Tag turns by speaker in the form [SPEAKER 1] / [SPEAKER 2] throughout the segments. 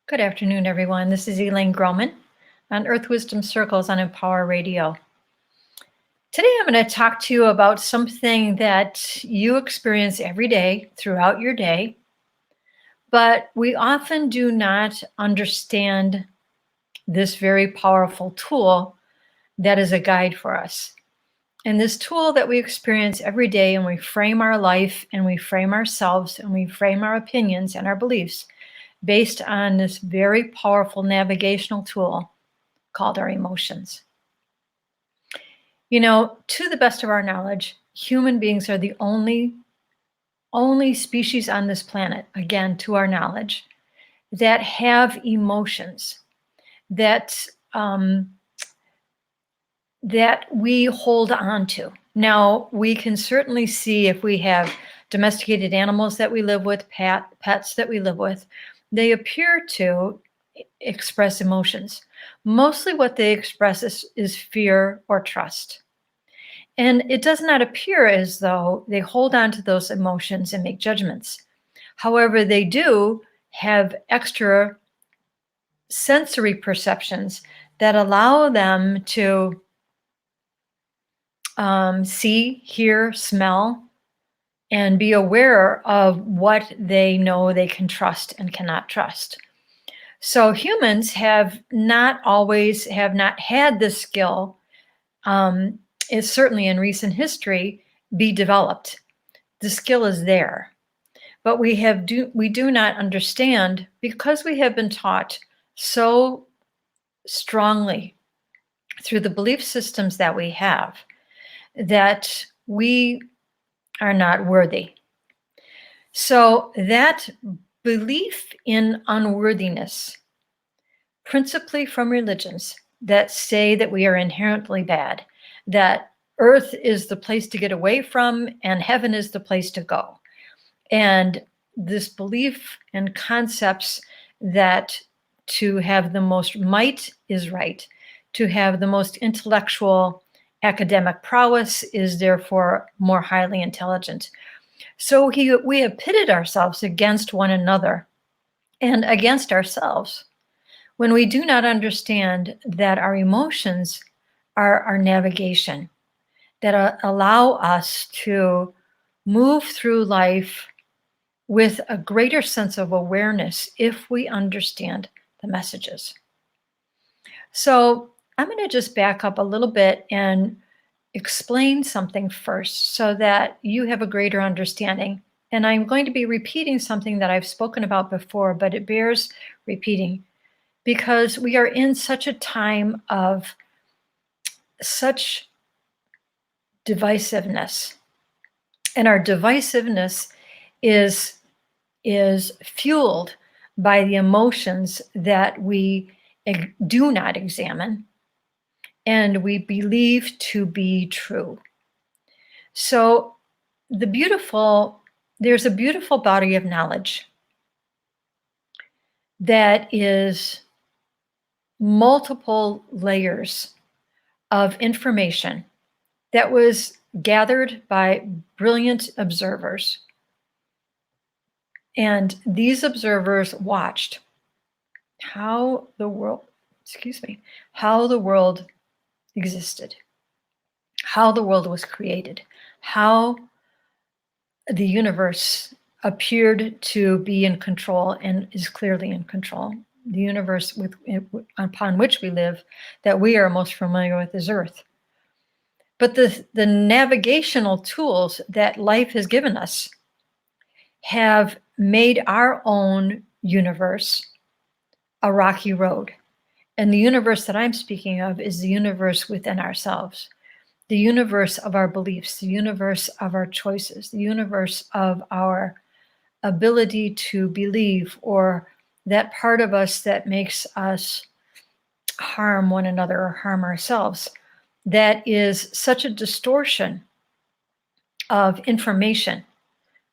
[SPEAKER 1] Good afternoon, everyone. This is Elaine Grohman on Earth Wisdom Circles on Empower Radio. Today, I'm going to talk to you about something that you experience every day throughout your day, but we often do not understand this very powerful tool that is a guide for us. And this tool that we experience every day, and we frame our life, and we frame ourselves, and we frame our opinions and our beliefs based on this very powerful navigational tool called our emotions. You know, to the best of our knowledge, human beings are the only species on this planet, again, to our knowledge, that have emotions that that we hold on to. Now, we can certainly see if we have domesticated animals that we live with, pets that we live with, they appear to express emotions. Mostly what they express is fear or trust. And it does not appear as though they hold on to those emotions and make judgments. However, they do have extra sensory perceptions that allow them to see, hear, smell, and be aware of what they know they can trust and cannot trust. So humans have not had this skill, is certainly in recent history, be developed. The skill is there, but we do not understand, because we have been taught so strongly through the belief systems that we have that we are not worthy. So that belief in unworthiness, principally from religions that say that we are inherently bad, that earth is the place to get away from and heaven is the place to go. And this belief and concepts that to have the most might is right, to have the most intellectual academic prowess is therefore more highly intelligent. So we have pitted ourselves against one another and against ourselves when we do not understand that our emotions are our navigation, that allow us to move through life with a greater sense of awareness if we understand the messages. So I'm going to just back up a little bit and explain something first so that you have a greater understanding. And I'm going to be repeating something that I've spoken about before, but it bears repeating because we are in such a time of such divisiveness. And our divisiveness is fueled by the emotions that we do not examine and we believe to be true. So there's a beautiful body of knowledge that is multiple layers of information that was gathered by brilliant observers. And these observers watched how the world existed, how the world was created, how the universe appeared to be in control and is clearly in control. The universe upon which we live, that we are most familiar with, is Earth. But the navigational tools that life has given us have made our own universe a rocky road. And the universe that I'm speaking of is the universe within ourselves, the universe of our beliefs, the universe of our choices, the universe of our ability to believe, or that part of us that makes us harm one another or harm ourselves. That is such a distortion of information,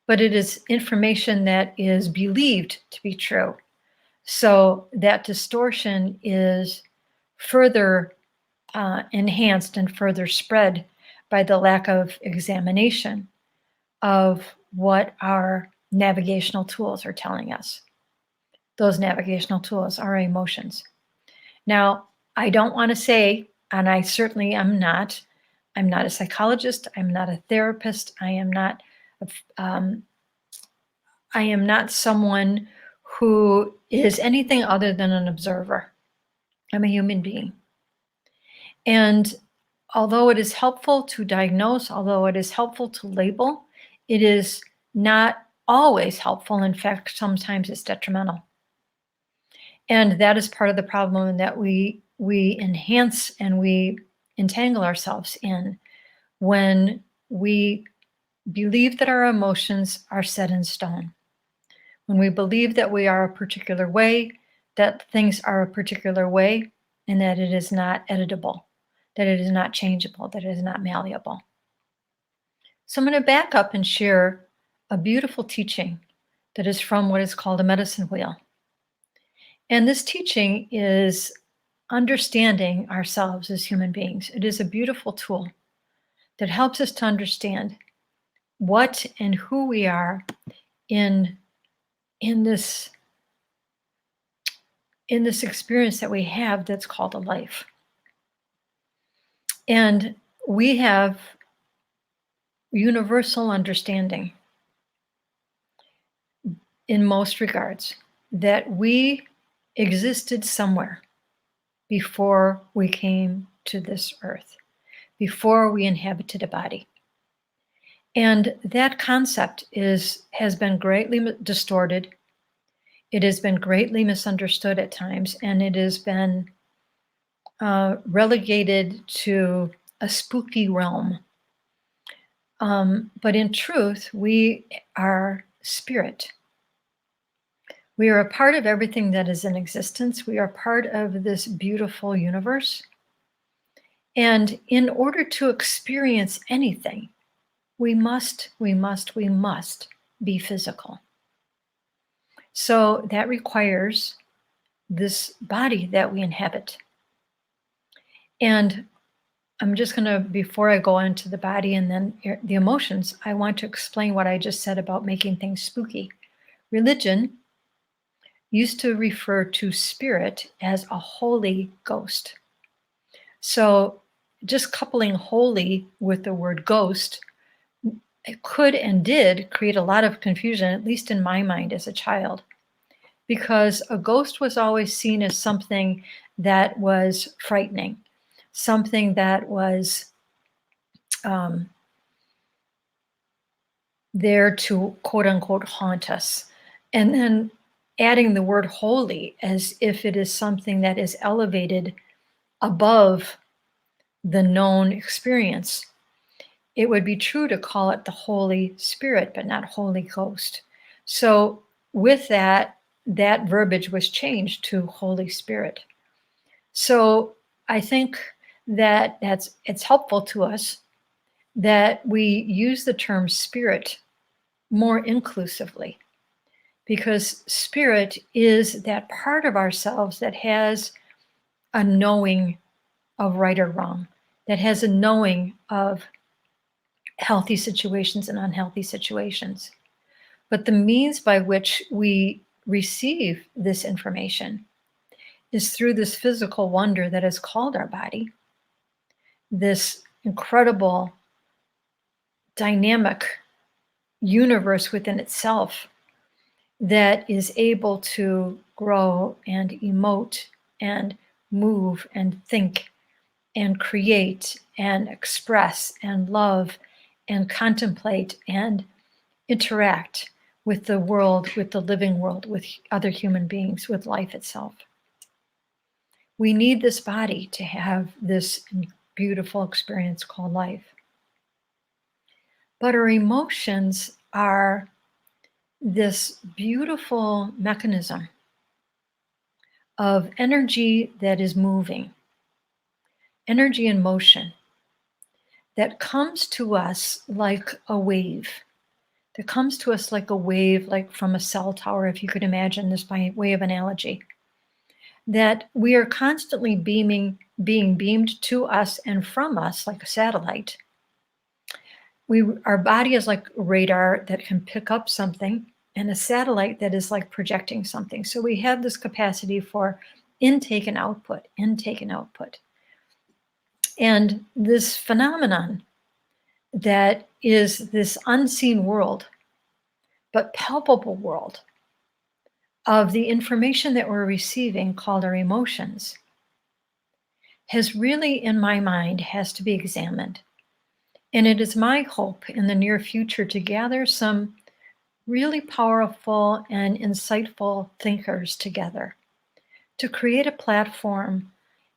[SPEAKER 1] but it is information that is believed to be true. So that distortion is further enhanced and further spread by the lack of examination of what our navigational tools are telling us. those navigational tools, our emotions. Now, I don't want to say, and I certainly am not, I'm not a psychologist, I'm not a therapist, um, I am not someone who is anything other than an observer. I'm a human being. And although it is helpful to diagnose, although it is helpful to label, it is not always helpful. In fact, sometimes it's detrimental. And that is part of the problem that we enhance and we entangle ourselves in when we believe that our emotions are set in stone. When we believe that we are a particular way, that things are a particular way, and that it is not editable, that it is not changeable, that it is not malleable. So I'm going to back up and share a beautiful teaching that is from what is called a medicine wheel. And this teaching is understanding ourselves as human beings. It is a beautiful tool that helps us to understand what and who we are in this experience that we have that's called a life. And we have universal understanding in most regards that we existed somewhere before we came to this earth, before we inhabited a body. And that concept has been greatly distorted. It has been greatly misunderstood at times, and it has been relegated to a spooky realm. But in truth, we are spirit. We are a part of everything that is in existence. We are part of this beautiful universe. And in order to experience anything, we must be physical. So that requires this body that we inhabit. And I'm just going to, before I go into the body and then the emotions, I want to explain what I just said about making things spooky. Religion used to refer to spirit as a holy ghost. So just coupling holy with the word ghost, it could and did create a lot of confusion, at least in my mind as a child, because a ghost was always seen as something that was frightening, something that was there to quote unquote haunt us. And then adding the word holy as if it is something that is elevated above the known experience. It would be true to call it the Holy Spirit, but not Holy Ghost. So with that, that verbiage was changed to Holy Spirit. So I think that it's helpful to us that we use the term spirit more inclusively, because spirit is that part of ourselves that has a knowing of right or wrong, that has a knowing of healthy situations and unhealthy situations. But the means by which we receive this information is through this physical wonder that is called our body, this incredible dynamic universe within itself that is able to grow and emote and move and think and create and express and love and contemplate and interact with the world, with the living world, with other human beings, with life itself. We need this body to have this beautiful experience called life. But our emotions are this beautiful mechanism of energy that is moving, energy in motion, that comes to us like a wave, that comes to us like a wave, like from a cell tower, if you could imagine this by way of analogy, that we are constantly being beamed to us and from us like a satellite. Our body is like radar that can pick up something and a satellite that is like projecting something. So we have this capacity for intake and output, intake and output. And this phenomenon that is this unseen world, but palpable world of the information that we're receiving called our emotions has really, in my mind, has to be examined. And it is my hope in the near future to gather some really powerful and insightful thinkers together to create a platform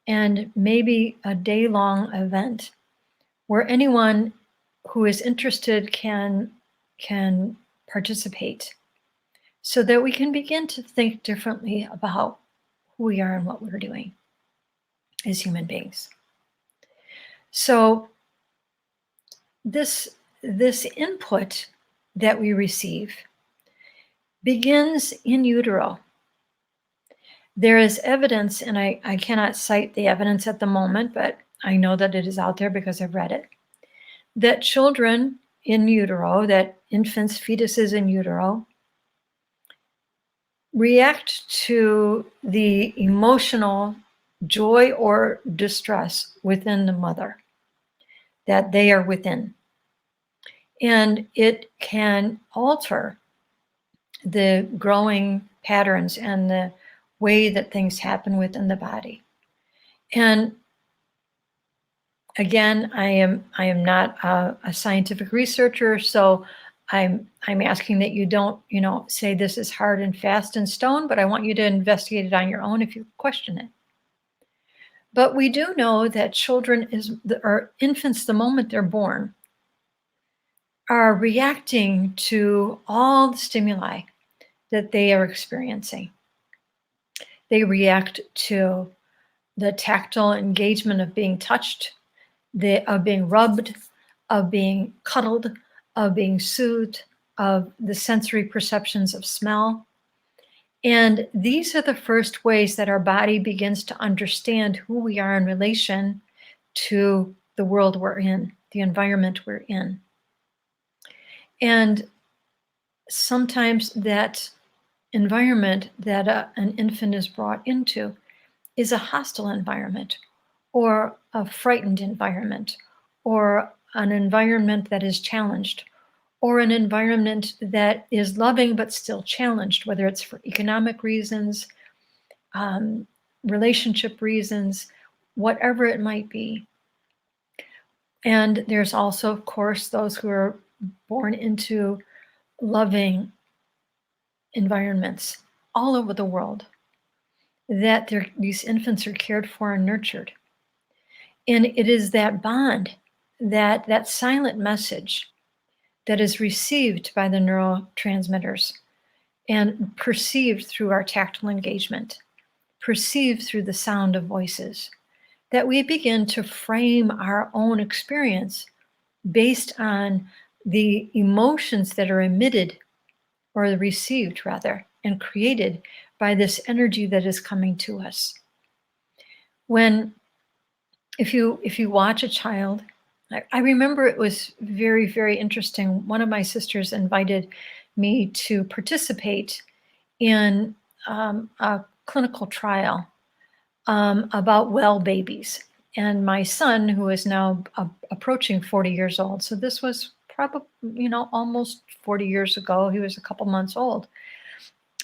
[SPEAKER 1] and maybe a day-long event where anyone who is interested can participate so that we can begin to think differently about who we are and what we're doing as human beings. So this input that we receive begins in utero. There is evidence, and I cannot cite the evidence at the moment, but I know that it is out there because I've read it, that children in utero, that infants, fetuses in utero, react to the emotional joy or distress within the mother that they are within. And it can alter the growing patterns and the way that things happen within the body. And again, I am not a scientific researcher, so I'm asking that you don't, say this is hard and fast in stone, but I want you to investigate it on your own if you question it. But we do know that children or infants, the moment they're born, are reacting to all the stimuli that they are experiencing. They react to the tactile engagement of being touched, of being rubbed, of being cuddled, of being soothed, of the sensory perceptions of smell. And these are the first ways that our body begins to understand who we are in relation to the world we're in, the environment we're in. And sometimes that environment that an infant is brought into is a hostile environment, or a frightened environment, or an environment that is challenged, or an environment that is loving but still challenged, whether it's for economic reasons, relationship reasons, whatever it might be. And there's also, of course, those who are born into loving environments all over the world, that these infants are cared for and nurtured. And it is that bond, that silent message that is received by the neurotransmitters and perceived through our tactile engagement, perceived through the sound of voices, that we begin to frame our own experience based on the emotions that are emitted, or received rather, and created by this energy that is coming to us. If you watch a child, I remember it was very, very interesting. One of my sisters invited me to participate in a clinical trial about well babies. And my son, who is now approaching 40 years old, so this was probably, almost 40 years ago, he was a couple months old.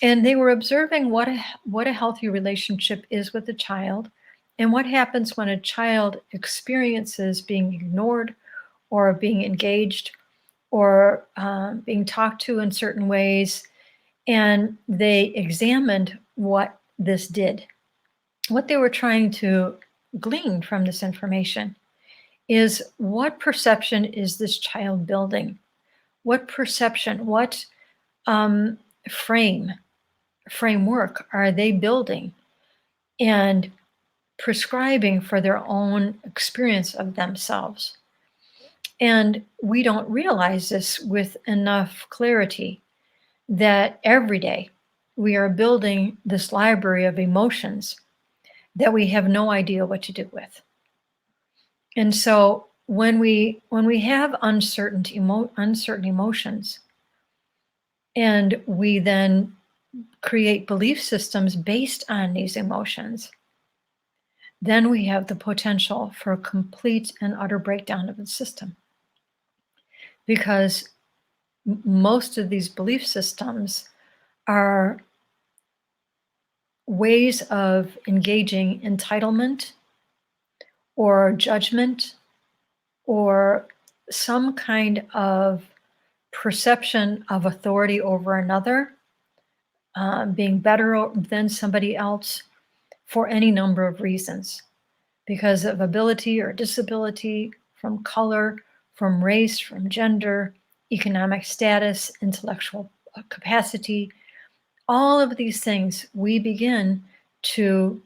[SPEAKER 1] And they were observing what a healthy relationship is with a child, and what happens when a child experiences being ignored, or being engaged, or being talked to in certain ways. And they examined what this did. What they were trying to glean from this information is, what perception is this child building? What perception, what framework are they building and prescribing for their own experience of themselves? And we don't realize this with enough clarity, that every day we are building this library of emotions that we have no idea what to do with. And so when we have uncertain emotions, And we then create belief systems based on these emotions, then we have the potential for a complete and utter breakdown of the system. Because most of these belief systems are ways of engaging entitlement or judgment or some kind of perception of authority over another, being better than somebody else for any number of reasons, because of ability or disability, from color, from race, from gender, economic status, intellectual capacity. All of these things, we begin to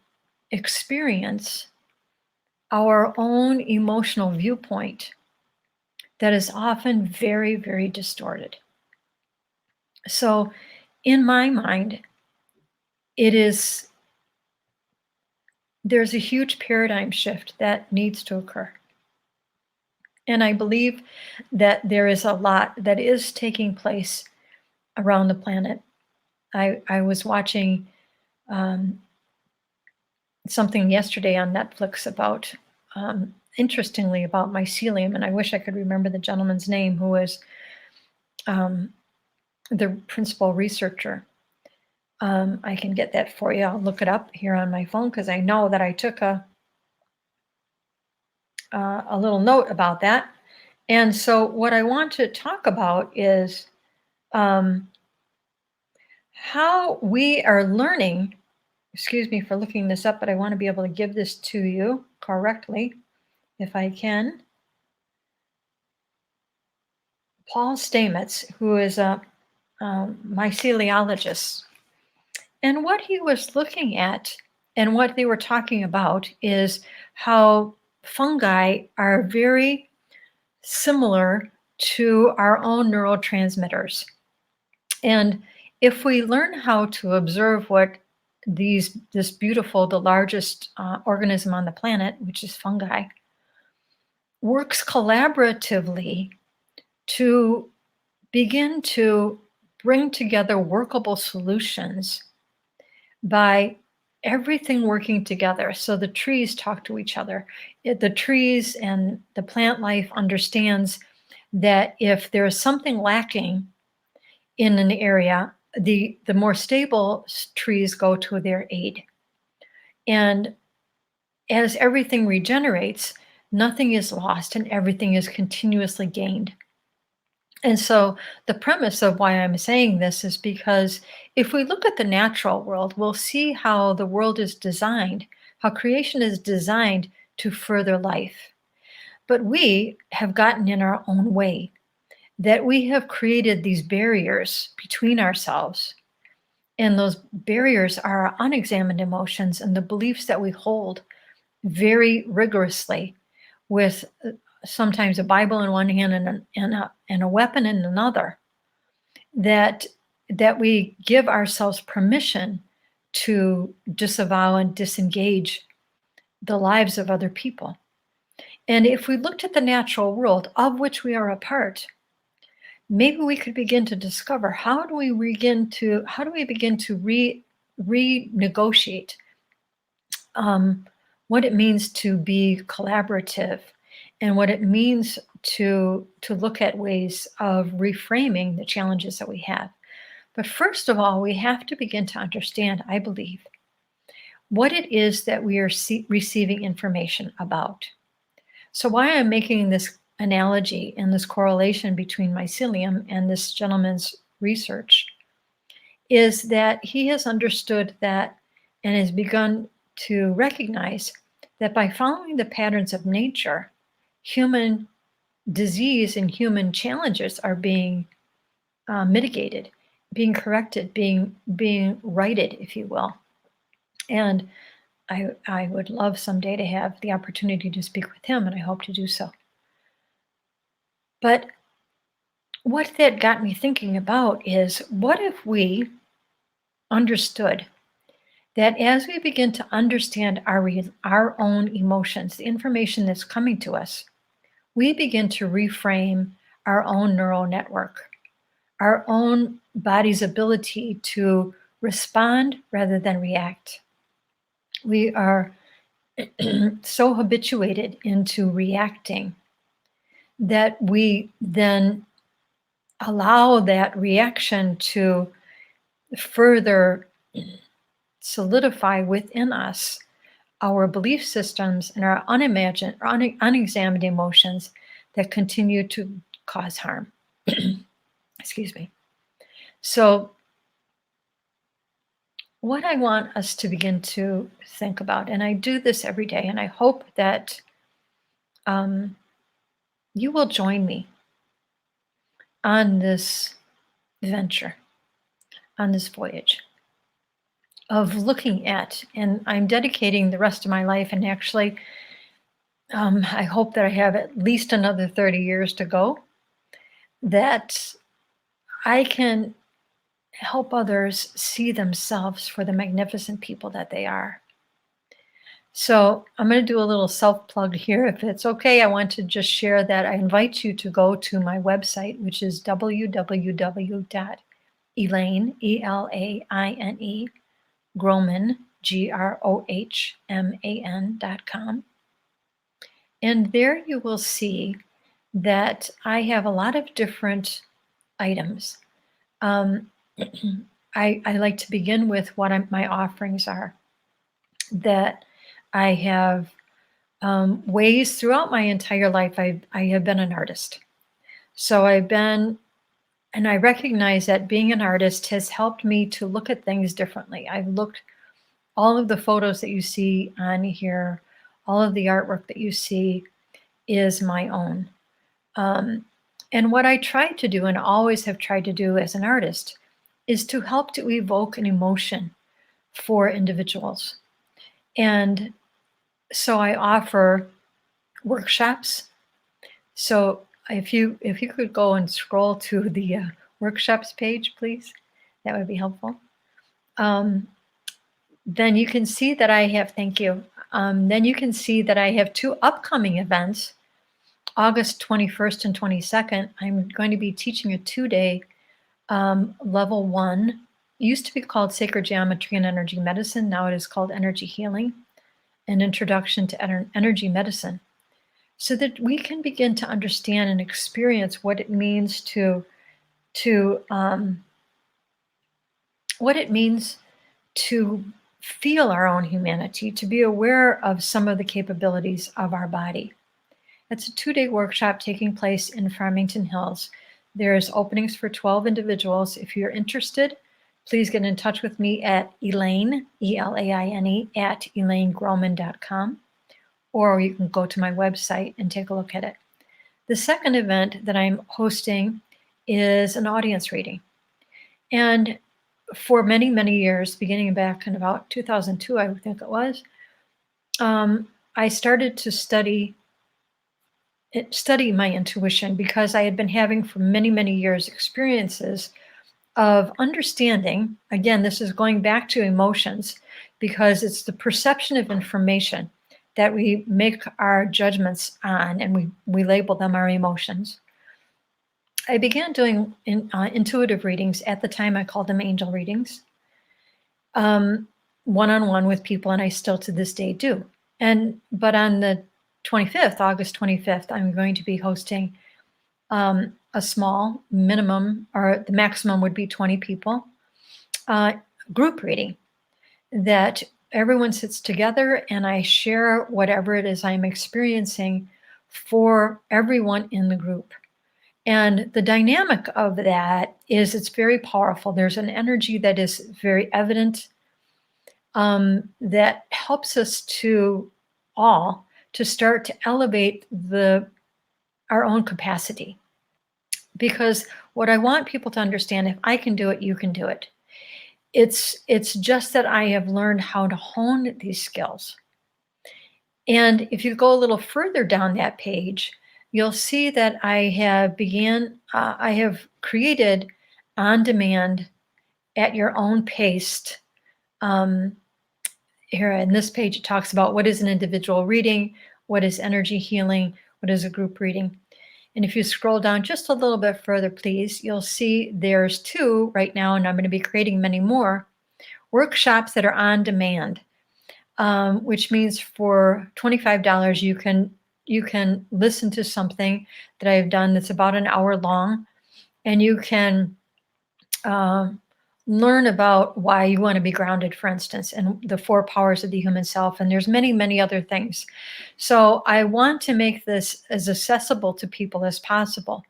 [SPEAKER 1] experience our own emotional viewpoint that is often very, very distorted. So, in my mind, there's a huge paradigm shift that needs to occur. And I believe that there is a lot that is taking place around the planet. I was watching something yesterday on Netflix about, interestingly, about mycelium, and I wish I could remember the gentleman's name who was the principal researcher. I can get that for you. I'll look it up here on my phone because I know that I took a little note about that. And so, what I want to talk about is how we are learning. Excuse me for looking this up, but I want to be able to give this to you correctly if I can. Paul Stamets, who is a myceliologist, and what he was looking at and what they were talking about is how fungi are very similar to our own neurotransmitters. And if we learn how to observe what this beautiful, the largest organism on the planet, which is fungi, works collaboratively to begin to bring together workable solutions by everything working together. So the trees talk to each other. The trees and the plant life understands that if there is something lacking in an area, the more stable trees go to their aid. And as everything regenerates, nothing is lost and everything is continuously gained. And so the premise of why I'm saying this is because if we look at the natural world, we'll see how the world is designed, how creation is designed to further life. But we have gotten in our own way, that we have created these barriers between ourselves. And those barriers are our unexamined emotions and the beliefs that we hold very rigorously, with sometimes a Bible in one hand and a weapon in another, that we give ourselves permission to disavow and disengage the lives of other people. And if we looked at the natural world of which we are a part, maybe we could begin to discover how do we begin to renegotiate what it means to be collaborative and what it means to look at ways of reframing the challenges that we have. But first of all, we have to begin to understand, I believe, what it is that we are receiving information about. So why I'm making this analogy and this correlation between mycelium and this gentleman's research is that he has understood that and has begun to recognize that by following the patterns of nature, human disease and human challenges are being mitigated, being corrected, being righted, if you will. And I would love someday to have the opportunity to speak with him, and I hope to do so. But what that got me thinking about is, what if we understood that as we begin to understand our own emotions, the information that's coming to us, we begin to reframe our own neural network, our own body's ability to respond rather than react. We are so habituated into reacting that we then allow that reaction to further solidify within us our belief systems and our unimagined or unexamined emotions that continue to cause harm. Excuse me. So, what I want us to begin to think about, and I do this every day, and I hope that you will join me on this venture, on this voyage of looking at, and I'm dedicating the rest of my life, and actually, I hope that I have at least another 30 years to go, that I can help others see themselves for the magnificent people that they are. So I'm going to do a little self-plug here. If it's okay, I want to just share that I invite you to go to my website, which is www.elaine, E-L-A-I-N-E, Grohman, Grohman.com. And there you will see that I have a lot of different items. I like to begin with what my offerings are. That I have ways throughout my entire life. I have been an artist. So and I recognize that being an artist has helped me to look at things differently. I've looked all of the photos that you see on here, all of the artwork that you see is my own. And what I try to do and always have tried to do as an artist is to help to evoke an emotion for individuals. And so I offer workshops. So if you could go and scroll to the workshops page, please, that would be helpful. Then you can see that I have, thank you. Then you can see that I have 2 upcoming events, August 21st and 22nd. I'm going to be teaching a 2-day level 1. It used to be called Sacred Geometry and Energy Medicine. Now it is called Energy Healing, an introduction to energy medicine, so that we can begin to understand and experience what it means to feel our own humanity, to be aware of some of the capabilities of our body. It's a 2-day workshop taking place in Farmington Hills. There's openings for 12 individuals. If you're interested, please get in touch with me at Elaine, E-L-A-I-N-E, at elainegrohman.com, or you can go to my website and take a look at it. The second event that I'm hosting is an audience reading. And for many, many years, beginning back in about 2002, I think it was, I started to study my intuition, because I had been having for many, many years experiences of understanding. Again, this is going back to emotions, because it's the perception of information that we make our judgments on, and we label them our emotions. I began doing intuitive readings. At the time, I called them angel readings, one-on-one with people, and I still to this day do. But on the 25th, August 25th, I'm going to be hosting a small minimum, or the maximum would be 20 people, group reading, that everyone sits together and I share whatever it is I'm experiencing for everyone in the group. And the dynamic of that is it's very powerful. There's an energy that is very evident, that helps us to start to elevate our own capacity. Because what I want people to understand, if I can do it, you can do it. It's just that I have learned how to hone these skills. And if you go a little further down that page, you'll see that I have created on demand, at your own pace. Here in this page, it talks about what is an individual reading, what is energy healing, what is a group reading. And if you scroll down just a little bit further, please, you'll see there's 2 right now, and I'm going to be creating many more workshops that are on demand, which means for $25 you can listen to something that I've done that's about an hour long, and you can learn about why you want to be grounded, for instance, and the 4 powers of the human self. And there's many, many other things. So I want to make this as accessible to people as possible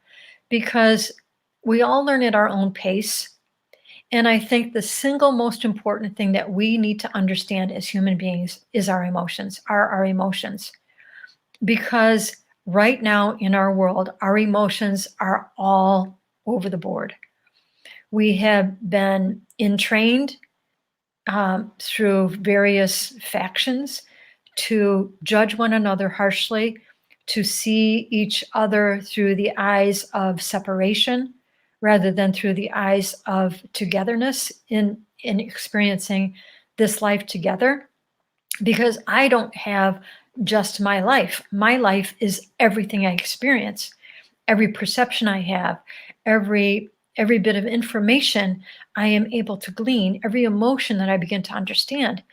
[SPEAKER 1] because we all learn at our own pace. And I think the single most important thing that we need to understand as human beings is our emotions, our emotions. Because right now in our world, our emotions are all over the board. We have been entrained through various factions to judge one another harshly, to see each other through the eyes of separation rather than through the eyes of togetherness in experiencing this life together. Because I don't have just my life. My life is everything I experience, every perception I have, every bit of information I am able to glean, every emotion that I begin to understand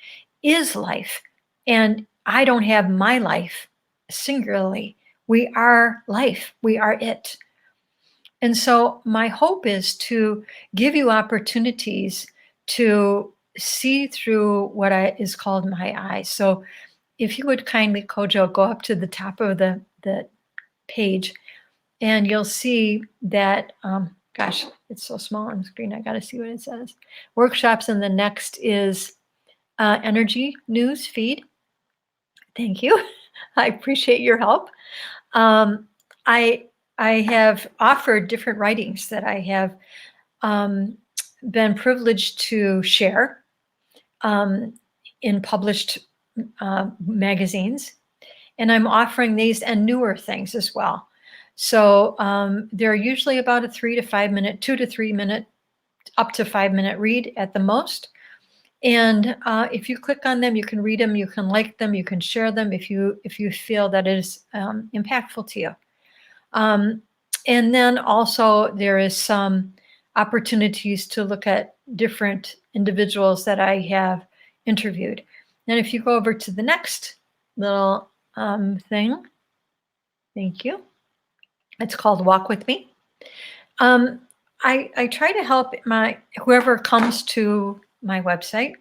[SPEAKER 1] is life. And I don't have my life singularly. We are life. We are it. And so my hope is to give you opportunities to see through what is called my eyes. So if you would kindly, Kojo, go up to the top of the page, and you'll see that, gosh, it's so small on the screen. I got to see what it says. Workshops, and the next is energy news feed. Thank you. I appreciate your help. I have offered different writings that I have been privileged to share in published magazines, and I'm offering these and newer things as well. So they're usually about a 3 to 5 minute, 2 to 3 minute, up to 5 minute read at the most. And if you click on them, you can read them, you can like them, you can share them if you feel that it is impactful to you. And then also there is some opportunities to look at different individuals that I have interviewed. And if you go over to the next little thing, thank you. It's called Walk With Me. I try to help whoever comes to my website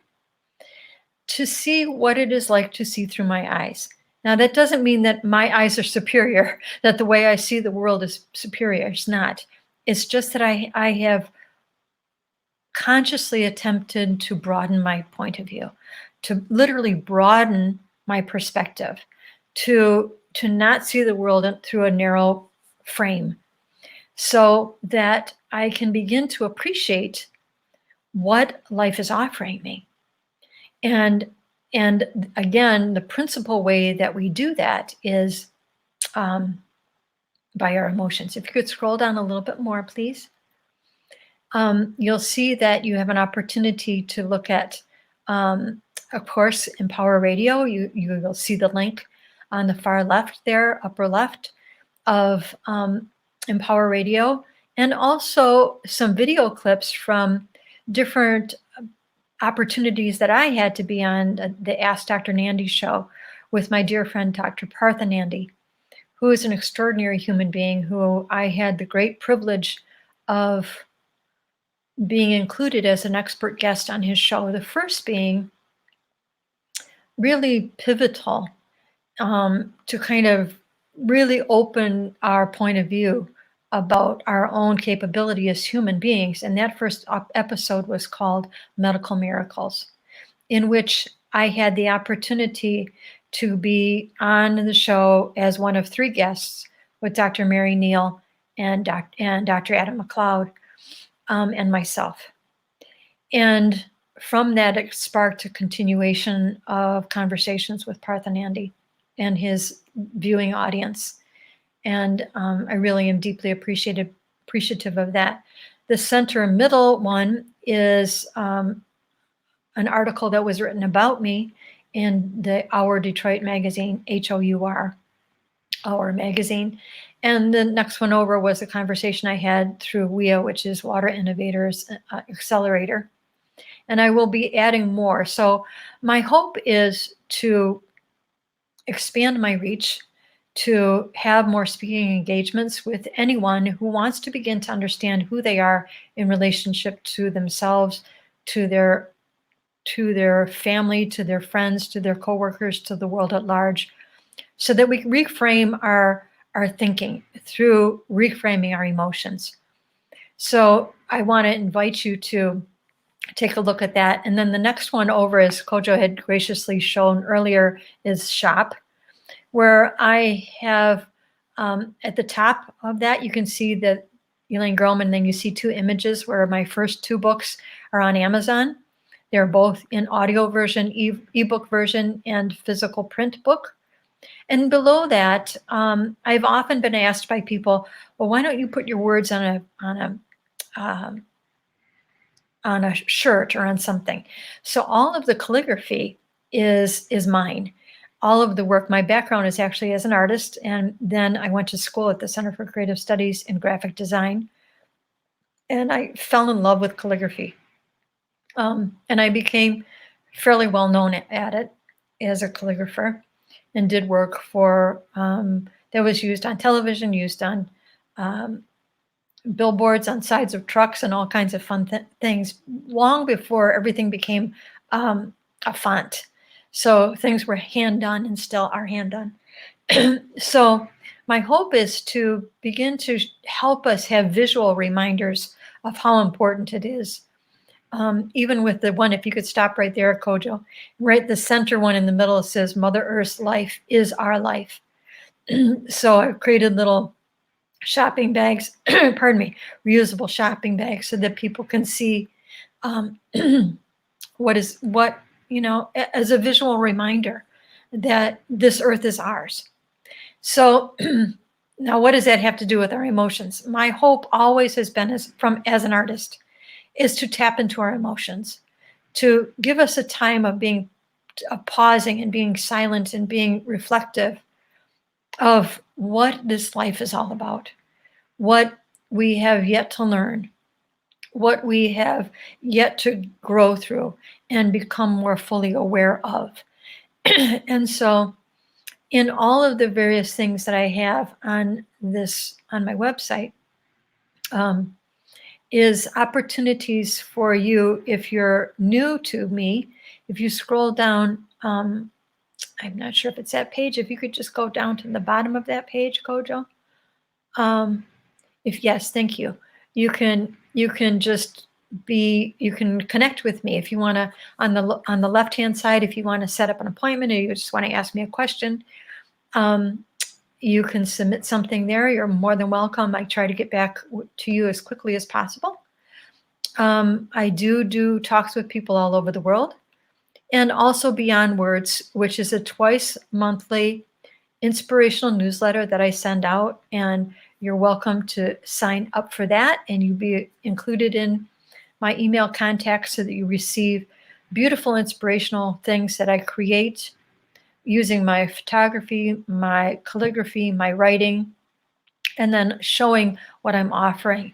[SPEAKER 1] to see what it is like to see through my eyes. Now, that doesn't mean that my eyes are superior, that the way I see the world is superior. It's not. It's just that I have consciously attempted to broaden my point of view, to literally broaden my perspective, to not see the world through a narrow frame, so that I can begin to appreciate what life is offering me. And again, the principal way that we do that is by our emotions. If you could scroll down a little bit more, please. You'll see that you have an opportunity to look at, of course, Empower Radio. You will see the link on the far left there, upper left, of Empower Radio, and also some video clips from different opportunities that I had to be on the Ask Dr. Nandy show with my dear friend, Dr. Partha Nandy, who is an extraordinary human being who I had the great privilege of being included as an expert guest on his show. The first being really pivotal to kind of really open our point of view about our own capability as human beings. And that first episode was called Medical Miracles, in which I had the opportunity to be on the show as one of 3 guests with Dr. Mary Neal and Dr. Adam McLeod and myself. And from that, it sparked a continuation of conversations with Partha Nandy and his viewing audience. And I really am deeply appreciative of that. The center middle one is an article that was written about me in the Our Detroit magazine, HOUR, our magazine. And the next one over was a conversation I had through WIA, which is Water Innovators Accelerator. And I will be adding more. So my hope is to expand my reach, to have more speaking engagements with anyone who wants to begin to understand who they are in relationship to themselves, to their family, to their friends, to their coworkers, to the world at large, so that we reframe our thinking through reframing our emotions. So I want to invite you to take a look at that. And then the next one over, as Kojo had graciously shown earlier, is Shop, where I have at the top of that, you can see that Elaine Grohman, then you see two images where my first two books are on Amazon. They're both in audio version, ebook version, and physical print book. And below that, I've often been asked by people, well, why don't you put your words on a shirt or on something? So all of the calligraphy is mine. All of the work, my background is actually as an artist, and then I went to school at the Center for Creative Studies in graphic design, and I fell in love with calligraphy. And I became fairly well known at it as a calligrapher, and did work for that was used on television, used on billboards, on sides of trucks, and all kinds of fun things long before everything became a font. So things were hand done and still are hand done. So my hope is to begin to help us have visual reminders of how important it is. Even with the one, if you could stop right there, Kojo, right, the center one in the middle says Mother Earth's life is our life. So I've created little shopping bags, pardon me, reusable shopping bags, so that people can see what, as a visual reminder that this earth is ours. So now what does that have to do with our emotions? My hope always has been, as an artist, is to tap into our emotions, to give us a time of pausing and being silent and being reflective of what this life is all about, what we have yet to learn, what we have yet to grow through and become more fully aware of. And so in all of the various things that I have on my website, is opportunities for you. If you're new to me, if you scroll down, I'm not sure if it's that page, if you could just go down to the bottom of that page, Kojo. If yes, thank you. You can just you can connect with me if you want to, on the left hand side, if you want to set up an appointment or you just want to ask me a question. You can submit something there. You're more than welcome. I try to get back to you as quickly as possible. I do talks with people all over the world, and also Beyond Words, which is a twice monthly inspirational newsletter that I send out, and you're welcome to sign up for that, and you'll be included in my email contacts so that you receive beautiful inspirational things that I create using my photography, my calligraphy, my writing, and then showing what I'm offering.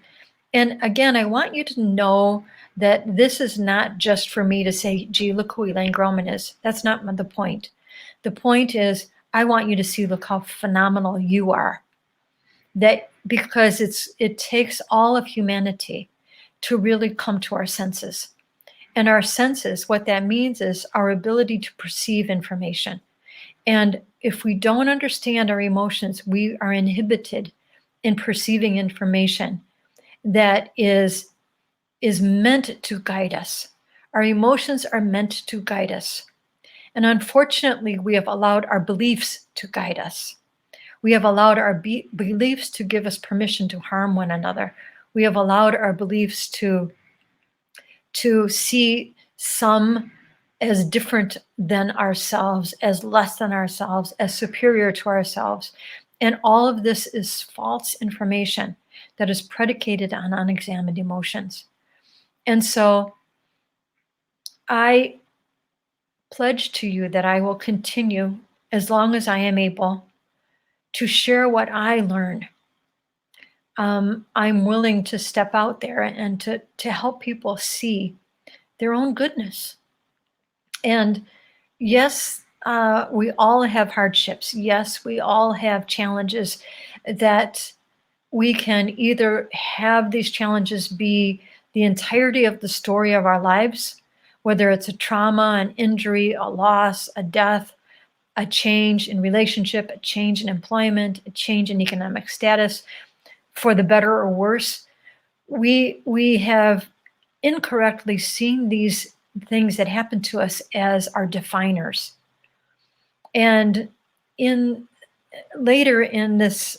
[SPEAKER 1] And again, I want you to know that this is not just for me to say, gee, look who Elaine Grohman is. That's not the point. The point is, I want you to see, look how phenomenal you are. That because it takes all of humanity to really come to our senses. And our senses, what that means is our ability to perceive information. And if we don't understand our emotions, we are inhibited in perceiving information that is meant to guide us. Our emotions are meant to guide us. And unfortunately, we have allowed our beliefs to guide us. We have allowed our beliefs to give us permission to harm one another. We have allowed our beliefs to see some as different than ourselves, as less than ourselves, as superior to ourselves. And all of this is false information that is predicated on unexamined emotions. And so I pledge to you that I will continue, as long as I am able, to share what I learn. I'm willing to step out there and to help people see their own goodness. And yes, we all have hardships. Yes, we all have challenges that we can either have these challenges be the entirety of the story of our lives, whether it's a trauma, an injury, a loss, a death, a change in relationship, a change in employment, a change in economic status, for the better or worse. We have incorrectly seen these things that happen to us as our definers. And in later in this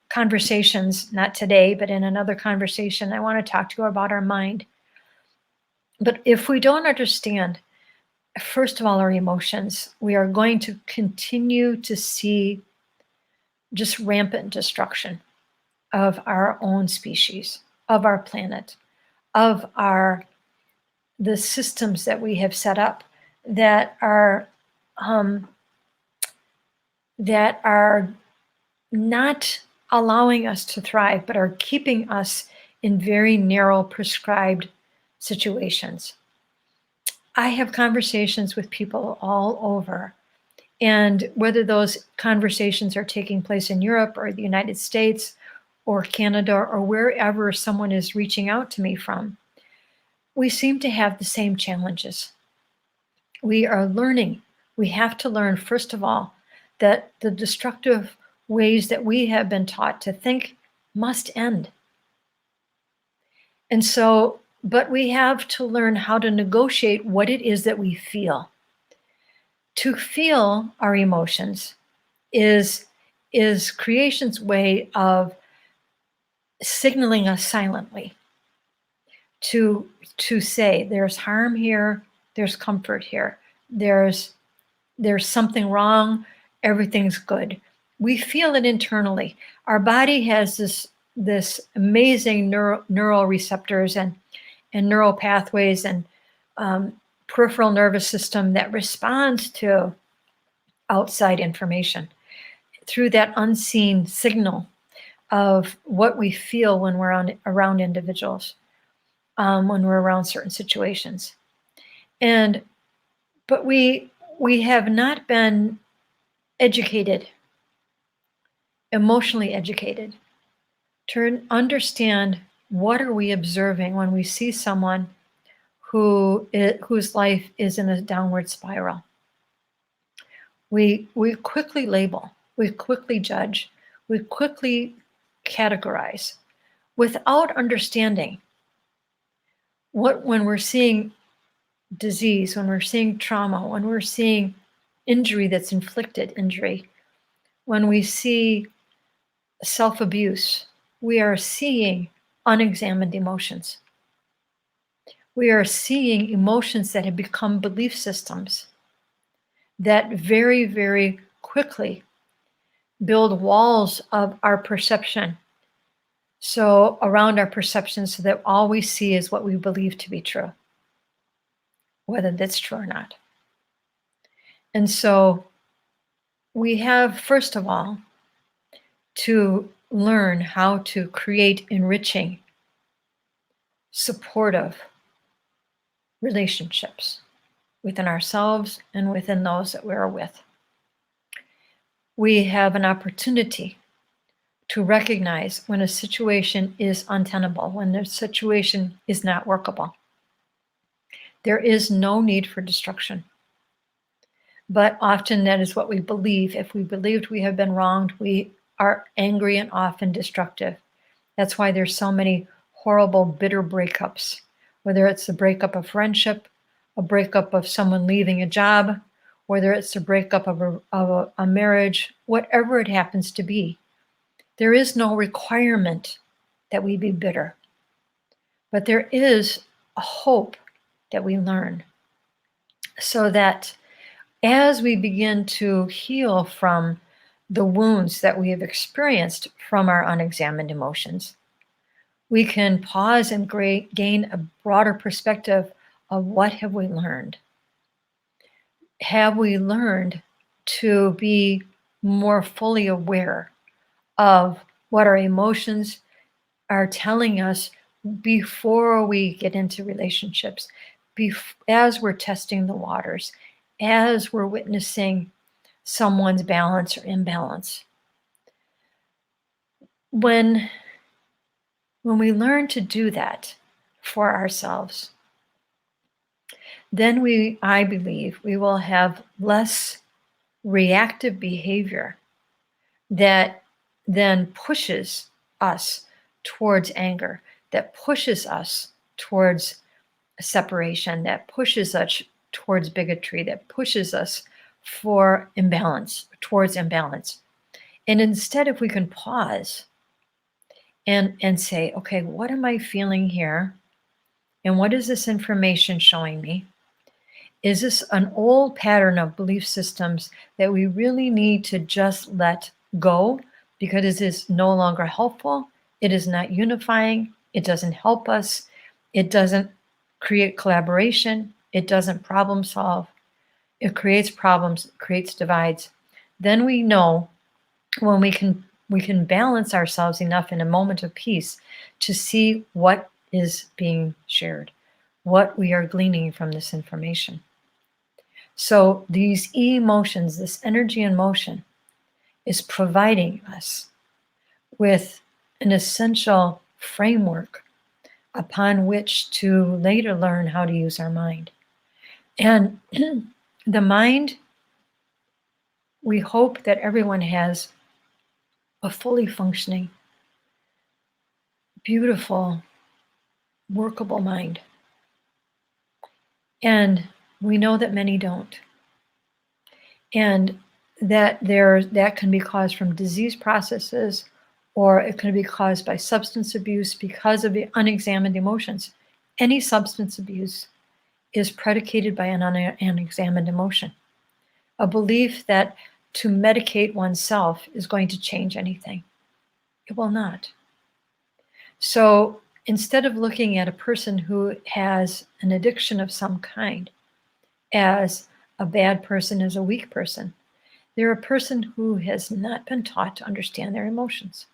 [SPEAKER 1] conversations, not today, but in another conversation, I want to talk to you about our mind. But if we don't understand, first of all, our emotions, we are going to continue to see just rampant destruction of our own species, of our planet, of the systems that we have set up that are not allowing us to thrive, but are keeping us in very narrow, prescribed situations. I have conversations with people all over, and whether those conversations are taking place in Europe or the United States or Canada or wherever someone is reaching out to me from, we seem to have the same challenges. We are learning. We have to learn, first of all, that the destructive ways that we have been taught to think must end. And so, but we have to learn how to negotiate what it is that we feel. To feel our emotions is creation's way of signaling us silently to say there's harm here, there's comfort here, there's something wrong, everything's good. We feel it internally. Our body has this amazing neural receptors and neural pathways and peripheral nervous system that responds to outside information through that unseen signal of what we feel when we're around individuals, when we're around certain situations. But we have not been educated, emotionally educated, to understand what are we observing when we see someone whose life is in a downward spiral. We quickly label, we quickly judge, we quickly categorize without understanding when we're seeing disease, when we're seeing trauma, when we're seeing injury that's inflicted injury, when we see self-abuse, we are seeing unexamined emotions. We are seeing emotions that have become belief systems that very, very quickly build walls of our perception. So around our perception, so that all we see is what we believe to be true, whether that's true or not. And so we have, first of all, to learn how to create enriching, supportive relationships within ourselves and within those that we're with. We have an opportunity to recognize when a situation is untenable, when the situation is not workable. There is no need for destruction. But often that is what we believe. If we believed we have been wronged, we are angry and often destructive. That's why there's so many horrible, bitter breakups, whether it's the breakup of friendship, a breakup of someone leaving a job, whether it's a breakup of a marriage, whatever it happens to be. There is no requirement that we be bitter, but there is a hope that we learn, so that as we begin to heal from the wounds that we have experienced from our unexamined emotions, we can pause and gain a broader perspective of what have we learned. Have we learned to be more fully aware of what our emotions are telling us before we get into relationships, as we're testing the waters, as we're witnessing someone's balance or imbalance. When we learn to do that for ourselves, then I believe we will have less reactive behavior that then pushes us towards anger, that pushes us towards separation, that pushes us towards bigotry, that pushes us for imbalance, towards imbalance. And instead, if we can pause and say, okay, what am I feeling here? And what is this information showing me? Is this an old pattern of belief systems that we really need to just let go because it is no longer helpful? It is not unifying. It doesn't help us. It doesn't create collaboration. It doesn't problem solve. It creates problems, it creates divides. Then we know when we can balance ourselves enough in a moment of peace to see what is being shared, what we are gleaning from this information. So these emotions, this energy in motion, is providing us with an essential framework upon which to later learn how to use our mind. And the mind, we hope that everyone has a fully functioning, beautiful, workable mind. And we know that many don't. And that can be caused from disease processes, or it can be caused by substance abuse because of the unexamined emotions. Any substance abuse is predicated by an unexamined emotion. A belief that to medicate oneself is going to change anything. It will not. So instead of looking at a person who has an addiction of some kind as a bad person, as a weak person, they're a person who has not been taught to understand their emotions.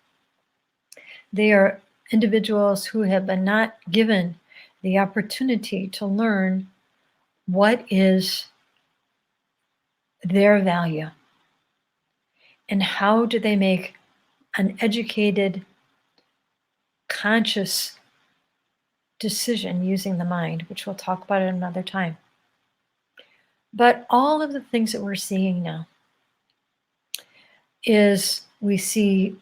[SPEAKER 1] They are individuals who have been not given the opportunity to learn what is their value and how do they make an educated, conscious decision using the mind, which we'll talk about at another time. But all of the things that we're seeing now is we see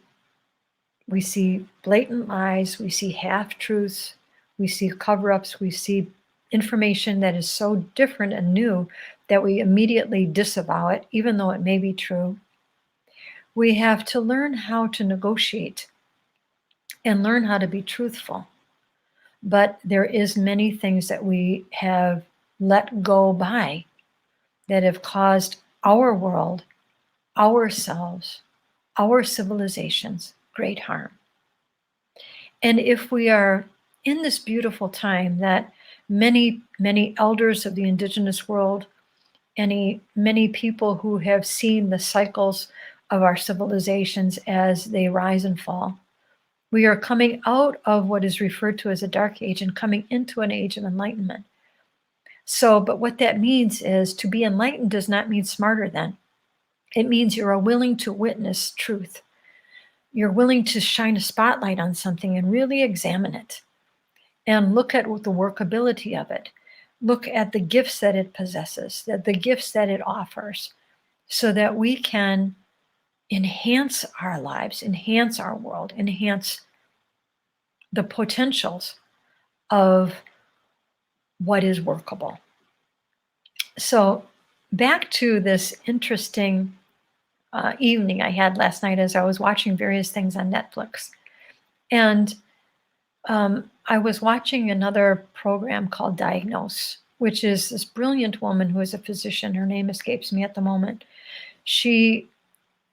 [SPEAKER 1] blatant lies, we see half truths, we see cover-ups, we see information that is so different and new that we immediately disavow it, even though it may be true. We have to learn how to negotiate and learn how to be truthful. But there is many things that we have let go by that have caused our world, ourselves, our civilizations great harm. And if we are in this beautiful time that many elders of the indigenous world, many people who have seen the cycles of our civilizations as they rise and fall, we are coming out of what is referred to as a dark age and coming into an age of enlightenment. So, but what that means is to be enlightened does not mean smarter than. It means you are willing to witness truth. You're willing to shine a spotlight on something and really examine it and look at the workability of it. Look at the gifts that it possesses, that the gifts that it offers, so that we can enhance our lives, enhance our world, enhance the potentials of what is workable. So back to this interesting evening I had last night as I was watching various things on Netflix. And I was watching another program called Diagnose, which is this brilliant woman who is a physician. Her name escapes me at the moment. She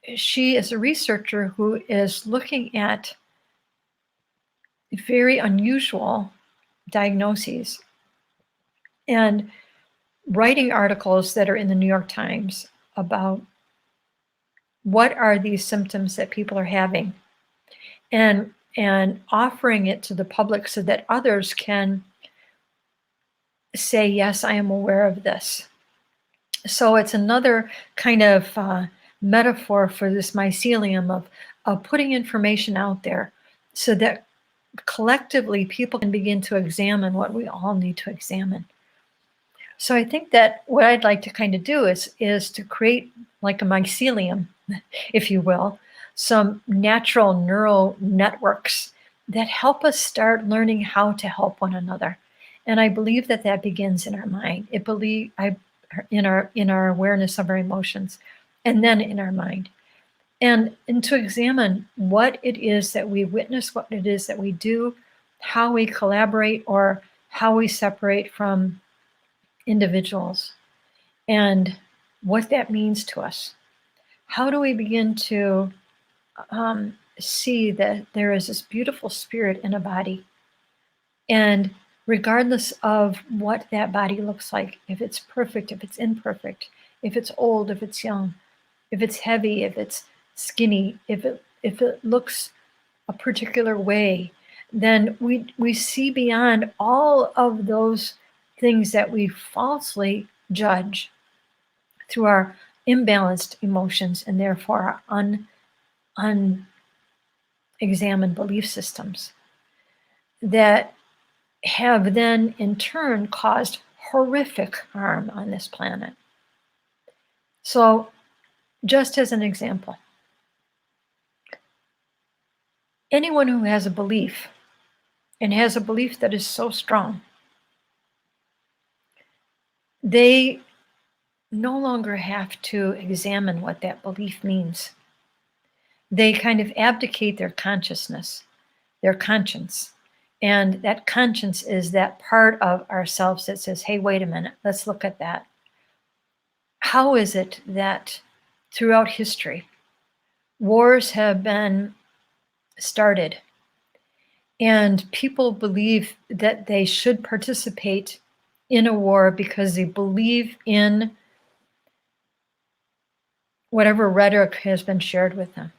[SPEAKER 1] is a researcher who is looking at very unusual diagnoses and writing articles that are in the New York Times about what are these symptoms that people are having, and offering it to the public so that others can say, yes, I am aware of this. So it's another kind of metaphor for this mycelium of putting information out there so that collectively people can begin to examine what we all need to examine. So I think that what I'd like to kind of do is to create like a mycelium, if you will, some natural neural networks that help us start learning how to help one another. And I believe that that begins in our mind. In our awareness of our emotions, and then in our mind. And to examine what it is that we witness, what it is that we do, how we collaborate, or how we separate from individuals, and what that means to us. How do we begin to see that there is this beautiful spirit in a body? And regardless of what that body looks like, if it's perfect, if it's imperfect, if it's old, if it's young, if it's heavy, if it's skinny, if it looks a particular way, then we see beyond all of those things that we falsely judge through our imbalanced emotions and therefore our unexamined belief systems that have then in turn caused horrific harm on this planet. So, just as an example, anyone who has a belief and has a belief that is so strong, they no longer have to examine what that belief means. They kind of abdicate their consciousness, their conscience. And that conscience is that part of ourselves that says, hey, wait a minute, let's look at that. How is it that throughout history, wars have been started and people believe that they should participate in a war because they believe in whatever rhetoric has been shared with them?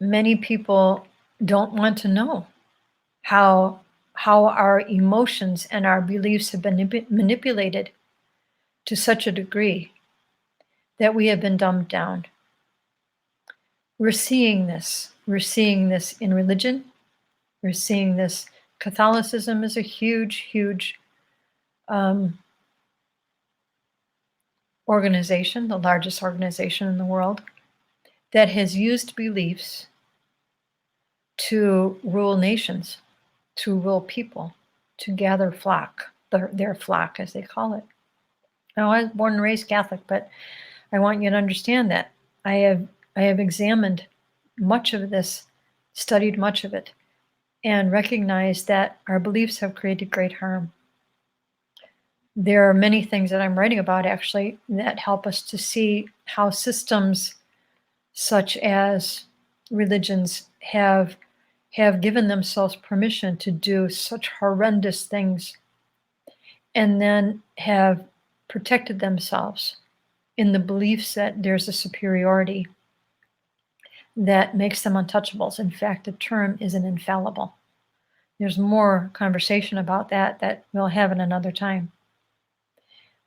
[SPEAKER 1] Many people don't want to know how our emotions and our beliefs have been manipulated to such a degree that we have been dumbed down. We're seeing this. We're seeing this in religion. We're seeing this. Catholicism is a huge organization, the largest organization in the world, that has used beliefs to rule nations, to rule people, to gather flock, their flock, as they call it. Now, I was born and raised Catholic, but I want you to understand that I have examined much of this, studied much of it, and recognized that our beliefs have created great harm. There are many things that I'm writing about actually that help us to see how systems such as religions have given themselves permission to do such horrendous things and then have protected themselves in the beliefs that there's a superiority that makes them untouchables. In fact, the term is an infallible. There's more conversation about that we'll have in another time.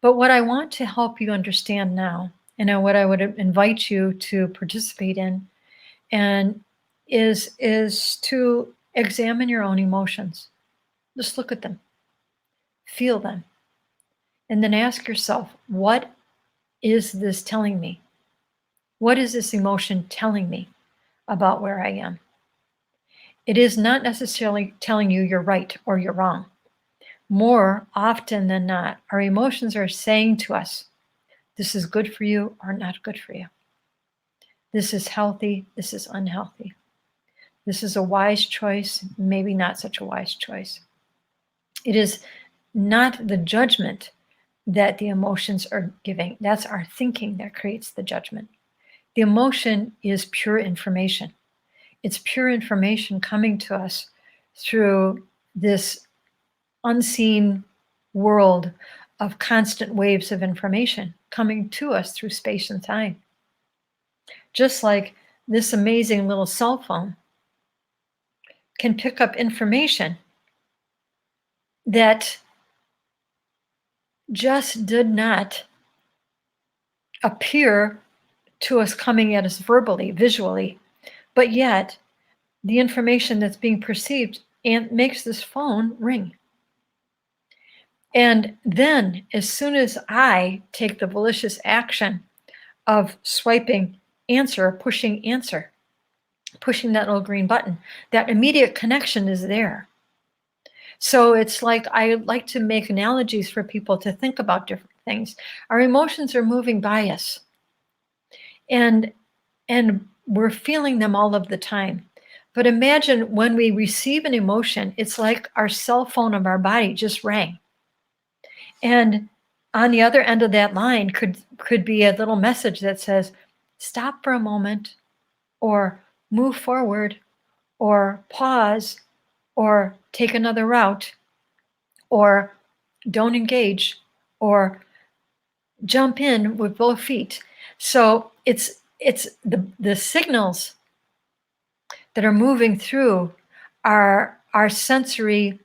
[SPEAKER 1] But what I want to help you understand now, and what I would invite you to participate in, and is to examine your own emotions. Just look at them, feel them, and then ask yourself, what is this telling me? What is this emotion telling me about where I am? It is not necessarily telling you you're right or you're wrong. More often than not, our emotions are saying to us, this is good for you or not good for you. This is healthy, this is unhealthy. This is a wise choice, maybe not such a wise choice. It is not the judgment that the emotions are giving. That's our thinking that creates the judgment. The emotion is pure information. It's pure information coming to us through this unseen world of constant waves of information coming to us through space and time. just like this amazing little cell phone can pick up information that just did not appear to us coming at us verbally, visually, but yet the information that's being perceived and makes this phone ring. And then, as soon as I take the malicious action of swiping answer, pushing answer, pushing that little green button, that immediate connection is there. So it's like I like to make analogies for people to think about different things. Our emotions are moving by us, and we're feeling them all of the time. But imagine when we receive an emotion, it's like our cell phone of our body just rang. And on the other end of that line could be a little message that says, stop for a moment, or move forward, or pause, or take another route, or don't engage, or jump in with both feet. So it's the signals that are moving through our sensory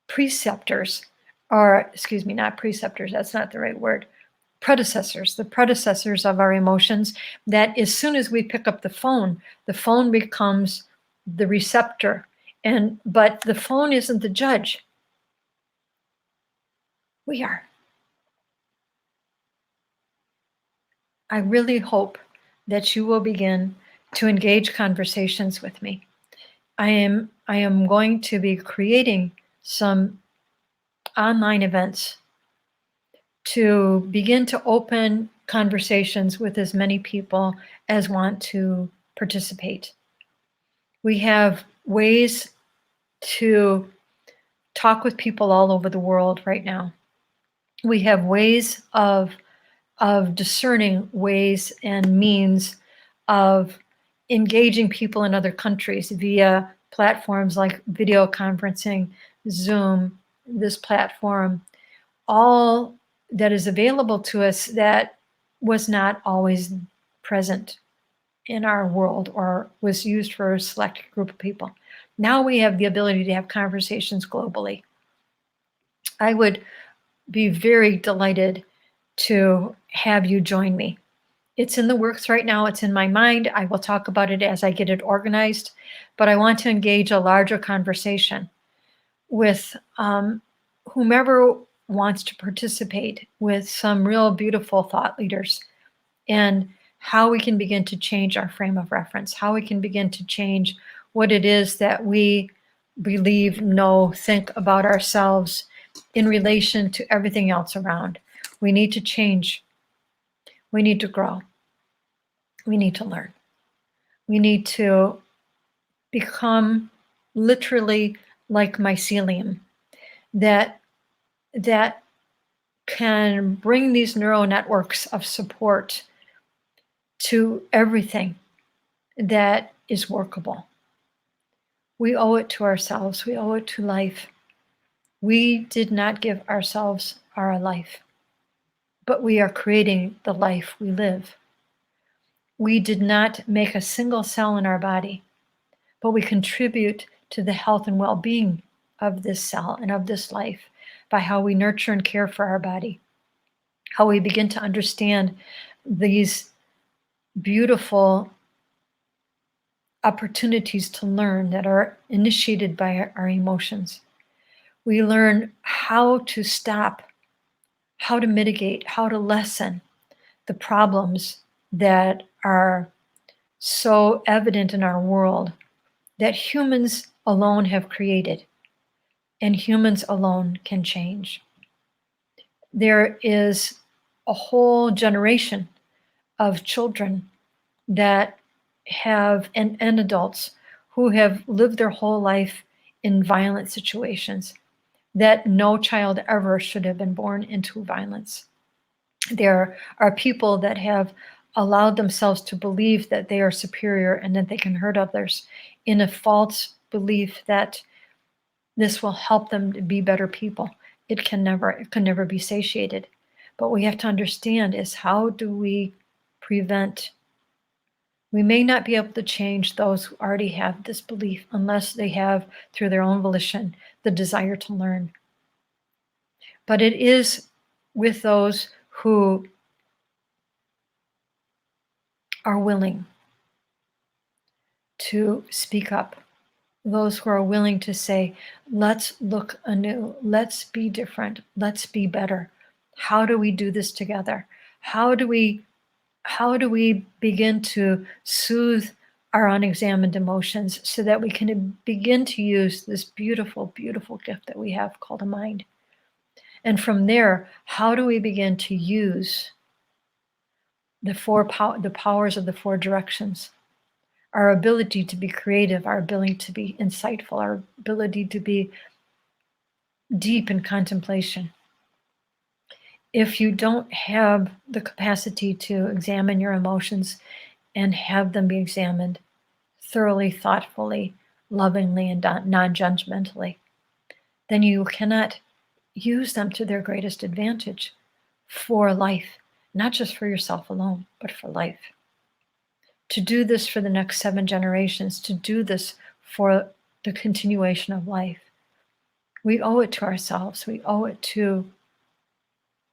[SPEAKER 1] preceptors, or excuse me, not preceptors, that's not the right word, predecessors, the predecessors of our emotions, that as soon as we pick up the phone becomes the receptor. But the phone isn't the judge. We are. I really hope that you will begin to engage conversations with me. I am going to be creating some online events to begin to open conversations with as many people as want to participate. We have ways to talk with people all over the world right now. We have ways of discerning ways and means of engaging people in other countries via platforms like video conferencing, Zoom, this platform, all that is available to us that was not always present in our world or was used for a select group of people. Now we have the ability to have conversations globally. I would be very delighted to have you join me. It's in the works right now. It's in my mind. I will talk about it as I get it organized, but I want to engage a larger conversation with whomever wants to participate, with some real beautiful thought leaders, and how we can begin to change our frame of reference, how we can begin to change what it is that we believe, know, think about ourselves in relation to everything else around. We need to change. We need to grow. We need to learn. We need to become literally like mycelium that can bring these neural networks of support to everything that is workable. We owe it to ourselves. We owe it to life. We did not give ourselves our life, but we are creating the life we live. We did not make a single cell in our body, but we contribute to the health and well-being of this cell and of this life by how we nurture and care for our body, how we begin to understand these beautiful opportunities to learn that are initiated by our emotions. We learn how to stop, how to mitigate, how to lessen the problems that are so evident in our world that humans alone have created, and humans alone can change. There is a whole generation of children that have, and adults who have lived their whole life in violent situations, that no child ever should have been born into violence. There are people that have allowed themselves to believe that they are superior and that they can hurt others in a false belief that this will help them to be better people. It can never be satiated. But what we have to understand is, how do we prevent We may not be able to change those who already have this belief unless they have, through their own volition, the desire to learn. But it is with those who are willing to speak up, those who are willing to say, let's look anew, let's be different, let's be better. How do we do this together? How do we begin to soothe our unexamined emotions so that we can begin to use this beautiful, beautiful gift that we have called a mind? And from there, how do we begin to use the powers of the four directions? Our ability to be creative, our ability to be insightful, our ability to be deep in contemplation. If you don't have the capacity to examine your emotions and have them be examined thoroughly, thoughtfully, lovingly, and non-judgmentally, then you cannot use them to their greatest advantage for life, not just for yourself alone, but for life. To do this for the next 7 generations, to do this for the continuation of life, we owe it to ourselves. We owe it to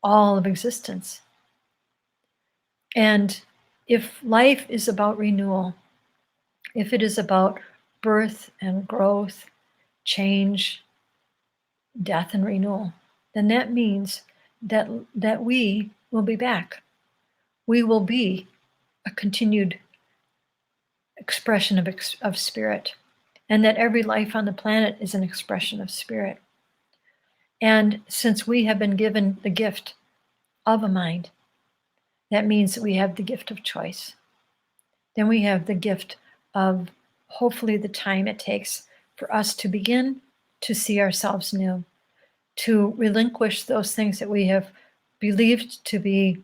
[SPEAKER 1] all of existence. And if life is about renewal, if it is about birth and growth, change, death and renewal, then that means that we will be back. We will be a continued expression of spirit, and that every life on the planet is an expression of spirit. And since we have been given the gift of a mind, that means that we have the gift of choice. Then we have the gift of hopefully the time it takes for us to begin to see ourselves new, to relinquish those things that we have believed to be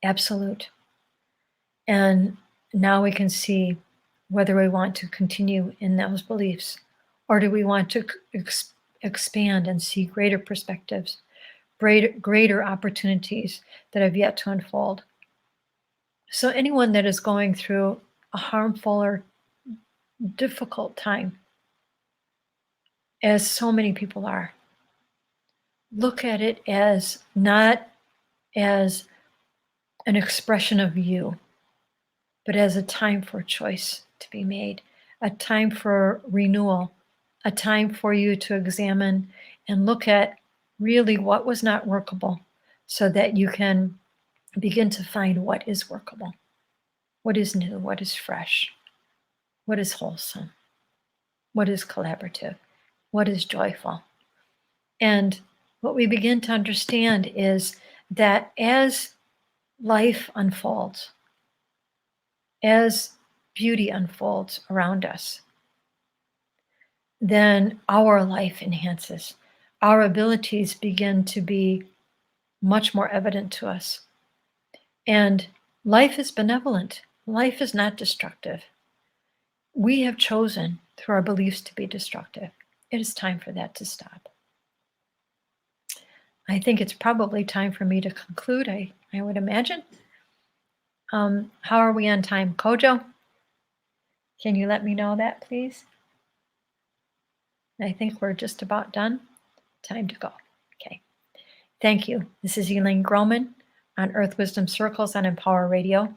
[SPEAKER 1] absolute. And now we can see whether we want to continue in those beliefs, or do we want to expand and see greater perspectives, greater opportunities that have yet to unfold. So anyone that is going through a harmful or difficult time, as so many people are, look at it as not as an expression of you, but as a time for choice to be made, a time for renewal, a time for you to examine and look at really what was not workable so that you can begin to find what is workable, what is new, what is fresh, what is wholesome, what is collaborative, what is joyful. And what we begin to understand is that as life unfolds, as beauty unfolds around us, then our life enhances. Our abilities begin to be much more evident to us. And life is benevolent. Life is not destructive. We have chosen through our beliefs to be destructive. It is time for that to stop. I think it's probably time for me to conclude, I would imagine. How are we on time? Kojo, can you let me know that, please? I think we're just about done. Time to go. Okay. Thank you. This is Elaine Grohman on Earth Wisdom Circles on Empower Radio.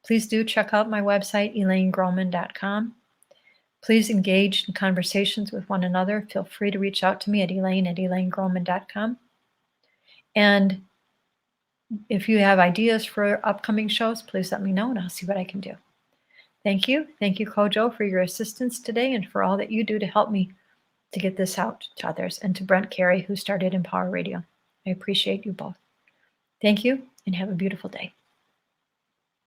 [SPEAKER 1] Please do check out my website, elainegrohman.com. Please engage in conversations with one another. Feel free to reach out to me at elaine@elainegrohman.com. And if you have ideas for upcoming shows, please let me know and I'll see what I can do. Thank you. Thank you, Kojo, for your assistance today and for all that you do to help me to get this out to others, and to Brent Carey, who started Empower Radio. I appreciate you both. Thank you and have a beautiful day.